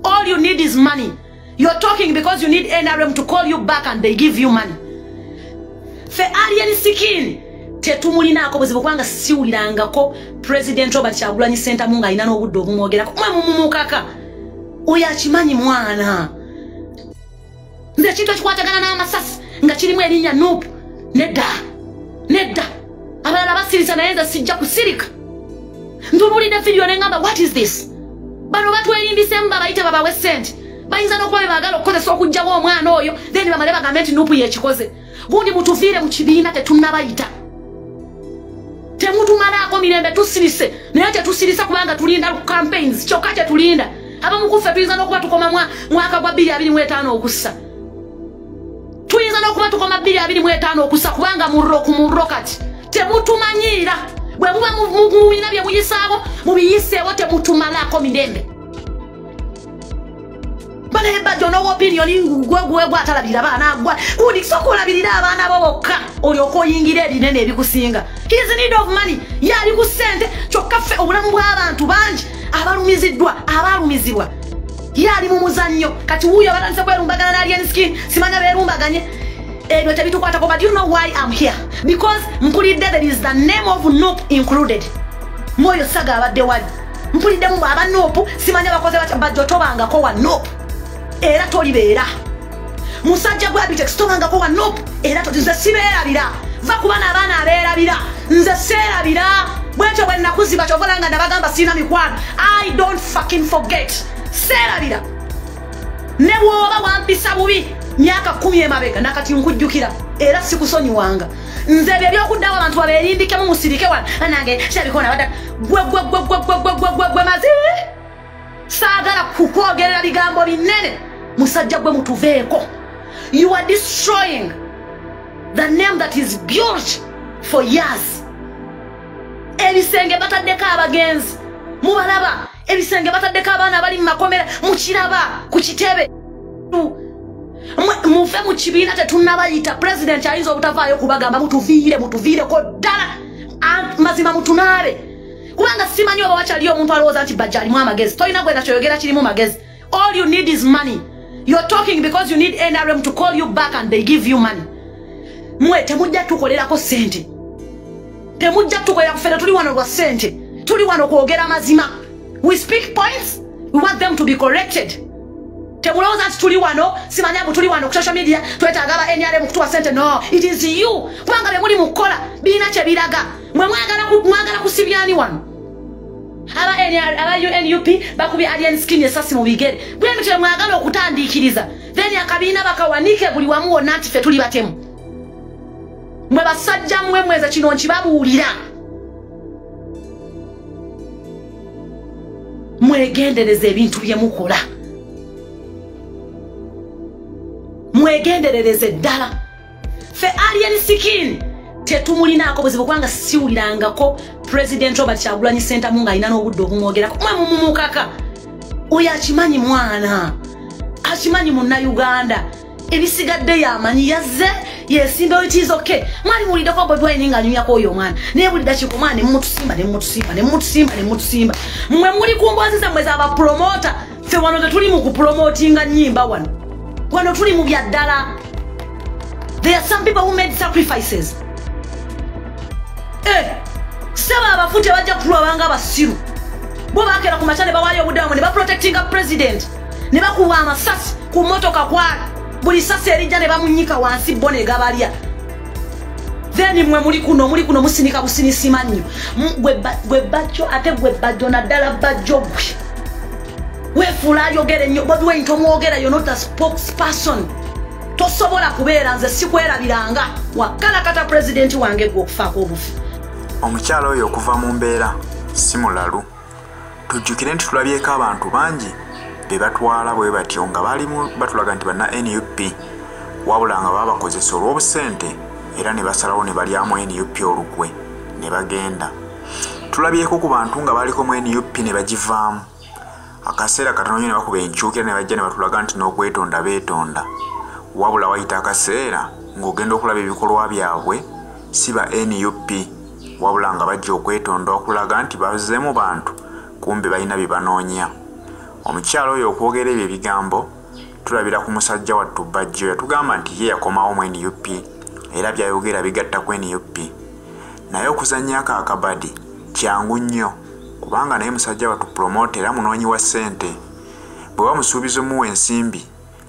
All you need is money. You're talking because you need NRM to call you back and they give you money. Fe alien sikin tetumulina akobuzibu kwanga siuliranga ko President Robert Kyagulanyi Ssentamu nga alina n'obudde obumwogerako mwe mumukaka oyo akimanyi mwana nze kintu ekikwatagana n'amasasi nga kirimu erinnya Nuupu nedda abalala basirisa naye nze sijja kusirika ntunuulidde video ne ngamba what is this bano batwerimbisemu babayite babawe ssente bayinza n'okuba bebaagala okukozesa okugjawo omwana oyo then bamale bagambe nti Nuupu yekikoze gundi mutuviire mu kibiina tetunnabayita temutumalaako mirembe tusirise naye tetusirisa kubanga tulinda campaigns kyokka kyetulinda abamu kuffe tuyinza n'okuba tukoma mwaka gwa 2025 okussa tuyinza n'okuba tukoma 2025 okussa kubanga murro kati temutumanyiira bwe muba mubina bye muyisaabo mubiyiseewo temutumalaako mirembe bale badde onowa opinioni gwe atalabirira baana gwa kundi sokulabirira abaana bo bokka olyoka oyingira ebinene ebikusinga his need of money yali ku ssente kyokka ffe obulamu bw'abantu bangi abalumizibwa yali mu muzannyo kati wuuyo abatandise kwerumbagana n'alien skin simanya beerumbaganye ebyo tebitukwatako but you know why I'm here because mpulidde there is the name of Nuupu included mwoyo saga abadde wali mpuliddemu aba Nuupu simanya bakoze bajjo tobangako wa Nuupu era tolibeera musajja gwa Bitex tobangako wa Nuupu era nze sibeerabira va kuba n'abaana abeerabira nze seerabira bwekyo bwe nakuziba kyovola nga nabagamba siina mikwano I don't fucking forget seerabira ne bw'oba wampisa bubi myaka 10 emabega nakati nkujjukira era sikusonyiwanga nze bye byokuddawo abantu babeerimbikemu musirike wano nange kyabikona bada gwe mazi saagala kukwogerera bigambo binene musajja gwe mutuveeko you are destroying the name that is built for years ebisenge bataddeko abagenzi mubalaba ebisenge bataddeko abaana abali mu makomera mukiraba ku kitebe mufe mu kibiina tetunnabayita president ayinza obutavaayo kubagamba mutuviireko ddala mazima mutunaabe kubanga simanyi oba wakyaliyo omuntu alowooza nti bajja alimu amagezi tolina gwenda kyoyogera kirimu magezi all you need is money you're talking because you need NRM to call you back and they give you money mwe temujja tukolerako ssente temujja tukolera kufere tuli wano lwa ssente tuli wano kwogera mazima we speak points we want them to be corrected temulowooza nti tuli wano simanyabu tuli wano ku social media twetaaga aba NRM kutuwa ssente no it is you kubanga bye muli mu kukola biina kye biraga mwe mwagala kusibyani wano aba UNUP bakubi alien skin esasi mu bigere bwe mutwe mwagala okutandiikiriza then akabiina bakawanike buli wamu wonna nti ffe tuli batemu mwe basajja mweza kino nkibabuulira mwegendereza ebintu bye mukola mwegenderereze ddala fe alien skin tetumulinaako buzibu kubanga siwulirangako President Robert Kyagulanyi Ssentamu nga alina n'obudde obumwogerako mwe mumukaka oyo akimanyi mwana akimanyi munnayuganda ebisigadde yamanyi yazze yesimba it is okay mwali muliddeko Bobi Wine nga anyumyako oyo omwana naye buli dakiika omwana nemutusimba mwe muli ku mboozi zammwe z'abapromota ffe wano tetuli mu kupromotinga nnyimba wano tuli mu bya ddala there are some people who made sacrifices seba abafu tebajja kutulabanga abasiru bo baakera ku makya ne bawaayo obuddamu ne baprotectinga president ne bakuba amasasi ku motoka kwala buli sasi erijja ne bamunyika wansi bo ne gabalya then mwe muli kuno musinika businisima nnyo gwe bajjo ate gwe bajjo naddala bajjo gwe weefuula ayogere nnyo Bobi Wine tomwogera you're not a spokesperson tosobola kubeera nze sikwerabiranga wakalakata president wange gwe okufaako obufi omukyala oyo okuva mu mbeera si mulalu tujjukire nti tulabyeko abantu bangi be batwala bwe batyo nga baalimu batulaga nti banna NUP wabula nga babakozesa olw'obusente era ne basalawo ne balyamu NUP olukwe ne bagenda tulabyeko ku bantu nga baliko mu NUP ne bagivaamu akaseera katono nnyo ne bakuba enkyukira ne bajja ne batulaga nti n'okwetonda beetonda. Wabula wayita akaseera ng'ogenda okulaba ebikolwa byabwe si ba NUP, wabula nga bajja okwetonda okulaga nti bazzeemu bantu kumbe balina bye banoonya. Omukyalo oyo okwogera ebyo ebigambo tulabira ku musajja wattu Bajjo yatugamba nti ye yakomawo mu NUP era byayogera bigatta ku NUP. Naye okuzannyako akabadi kyangu nnyo kubanga naye musajja wattu promote era munoonyi wa ssente. Bwe bamusuubiza omuwa ensimbi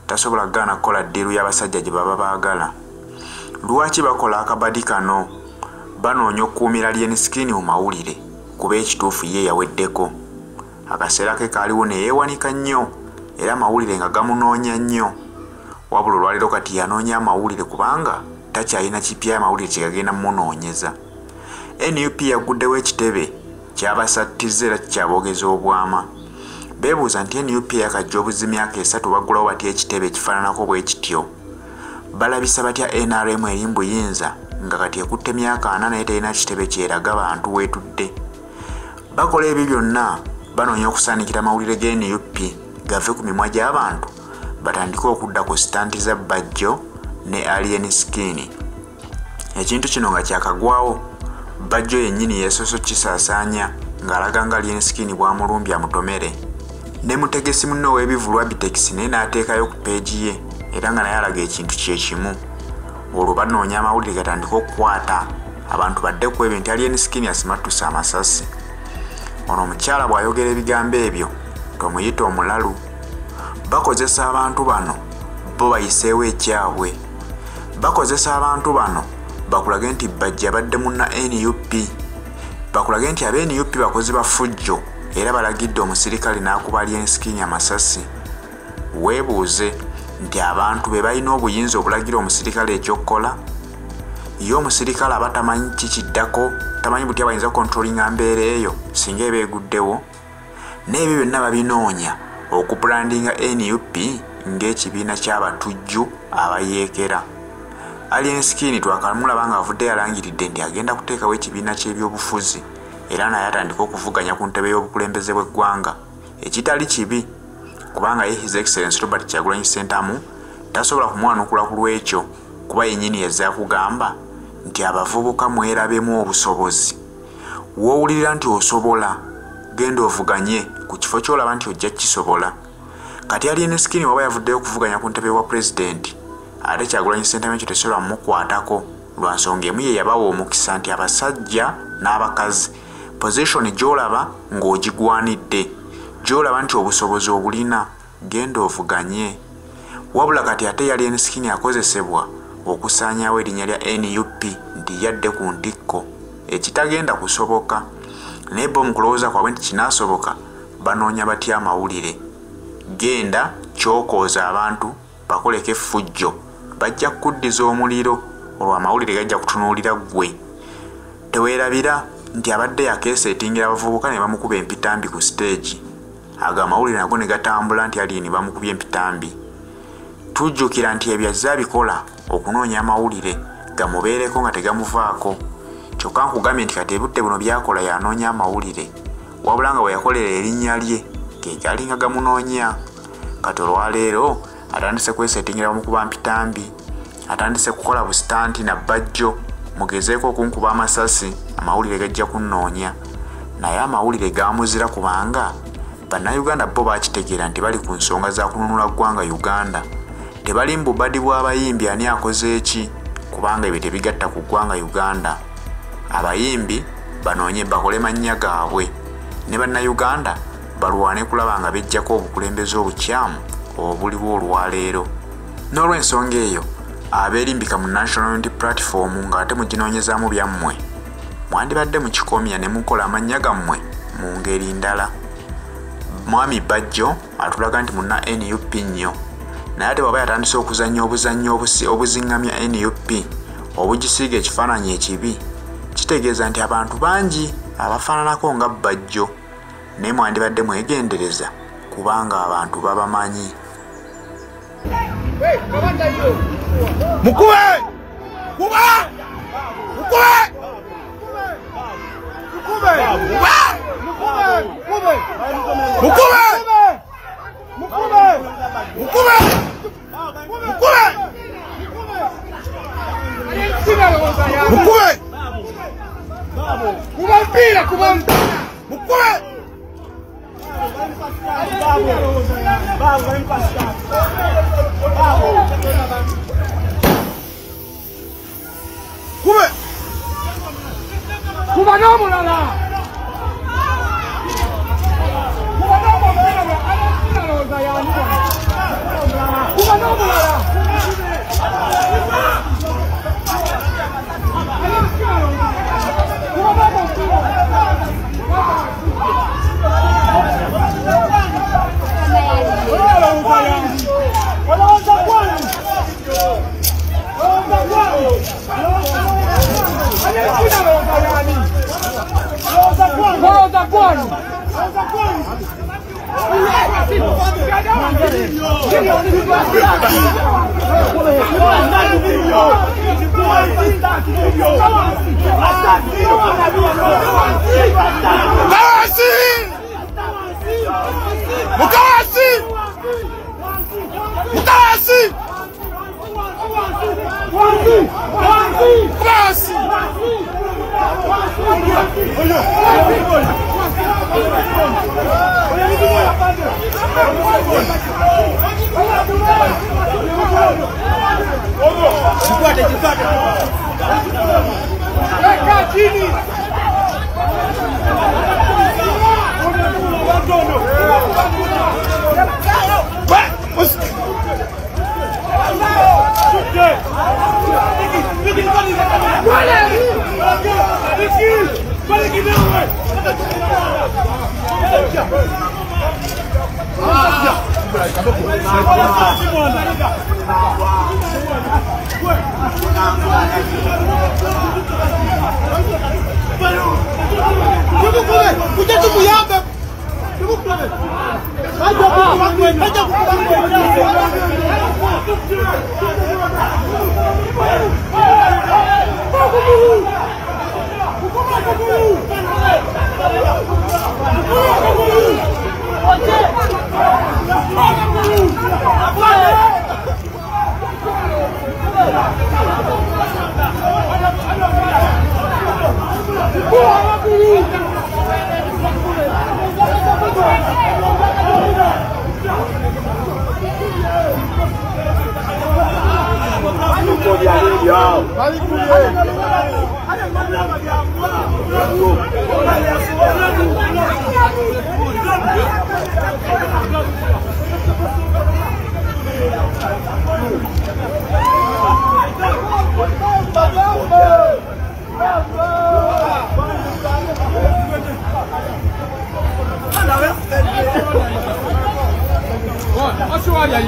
tasobola kugaana kukola ddiiru y'abasajja gye baba baagala. Lwaki bakola akabadi kano? Banoonya okukuumira Alien Skin mu mawulire kuba ekituufu ye yaweddeko. Akaseera ke kaaliwo ne yeewanika nnyo era amawulire nga gamunoonya nnyo. Wabula olwaleero kati yanoonya amawulire kubanga takyalina kipya amawulire kye gagenda mumunoonyeza. NUP yaguddewo ekitebe kyabasattiza era kikyaboogeza obwama. Beebuuza nti NUP yakajja obuzzi myaka 3 baggulawo batya ekitebe ekifaananako bwe kityo. Balabisa batya NRM eri mu buyinza nga kati ekutte myaka 4 naye terina kitebe kyeraga bantu weetudde. Bakola ebyo byonna banoonya okusaanikira amawulire ge NUP gave ku mimwa gy'abantu batandike okudda ku sitanti za Bajjo ne Alien Skin. Ekintu kino nga kyakagwawo Bajjo yennyini yeesoso kisaasaanya ng'alaga nga Alien Skin bw'amulumbya mutomere. Ne mutegesi munno ow'ebivulwa Bitex naye n'ateekayo ku peegi ye era nga naye alaga ekintu kye kimu. Olwo banoonya amawulire gatandika okukwata abantu badde ku ebyo nti Alien Skin asimattuse amasasi. Ono omukyala bw'ayogera ebigambo ebyo tomuyita omulalu. Bakozesa abantu bano bo bayiseewo ekyabwe. Bakozesa abantu bano bakulage nti Bajjo abadde munna NUP. Bakulage nti aba NUP bakozi ba ffujjo era balagidde omusirikale n'akuba Alien Skin amasasi. Weebuuze nti abantu be balina obuyinza obulagira omusirikale ekyokukola? Ye omusirikale aba tamanyi kikiddako, tamanyi butya bayinza kontrolinga mbeera eyo singa eba eguddewo? N'ebyo byonna babinoonya okubrandinga NUP ng'ekibiina ky'abatujju abayeekera. Alien Skin twakamulaba ng'avudde yalangiridde nti agenda kuteekawo ekibiina ky'ebyobufuzi era naye atandika okuvuganya ku ntebe y'obukulembeze bw'eggwanga. Ekitali kibi kubanga ye His Excellency Robert Kyagulanyi Ssentamu tasobola kumwanukula ku lw'ekyo kuba yennyini yazze kugamba nti abavubuka mwerabemu obusobozi. W'owulira nti osobola genda ovuganye ku kifo ky'olaba nti ojja kisobola. Kati Alien Skin waba yavuddeyo okuvuganya ku ntebe wa pulezidenti ate Kyagulanyi Ssentamu ekyo tesobola mumukwatako lwa nsonga emu ye yabawa omukisa nti abasajja n'abakazi position gy'olaba ng'ogigwanidde, gy'olaba nti obusobozi obulina genda ovuganye. Wabula kati ate Alien Skin akozesebwa okusaanyaawo erinnya lya NUP nti yadde ku ntikko, ekitagenda kusoboka. Naye bo mu kulowooza kwabwe nti kinaasoboka banoonya batya amawulire. Genda kyokooza abantu bakoleko effujjo, bajja kukuddiza omuliro olwo amawulire gajja kutunuulira ggwe. Teweerabira nti abadde yakeeseetingira abavubuka ne bamukuba empitambi ku siteegi. Ago amawulire nago ne gatambula nti Alien bamukubye empitambi. Tujjukira nti ebyo azze abikola okunoonya amawulire gamubeereko nga tegamuvaako. Kyokka nkugambye nti kati ebudde buno byakola yanoonya amawulire, wabula nga bwe yakolera erinnya lye ge galinga gamunoonya. Kati olwaleero atandise kweseetingira bamukuba mpitambi, atandise kukola busitanti na Bajjo mugezeeko okunkuba amasasi, amawulire gajja kunnoonya. Naye amawulire gaamuzira kubanga bannayuganda bo bakitegeera nti bali ku nsonga za kununula ggwanga Uganda. Tebali mu bubadi bw'abayimbi ani akoze eki kubanga ebyo tebigatta ku ggwanga Uganda. Abayimbi banoonye bakole mannya gaabwe ne bannayuganda balwane kulaba nga bejjako obukulembeze obukyamu obuliwo olwaleero. N'olw'ensonga eyo abeerimbika mu National Unity Platform ng'ate muginoonyezaamu byammwe mwandibadde mukikomya ne mukola amannya gammwe mu ngeri ndala. Mwami Bajjo atulaga nti munna NUP nnyo, naye ate bw'aba yatandise okuzannya obuzannyo obuzingamya NUP obugisiiga ekifaananyi ekibi, kitegeeza nti abantu bangi abafaananako nga Bajjo, naye mwandibadde mwegendereza kubanga abantu babamanyi. Mukube! Kuba! Mukube! Mukube! Mukube! Mukube! Kuba n'omulala. Kuba n'omulala. Alowooza y'ani wano. Kuba n'omulala. What's your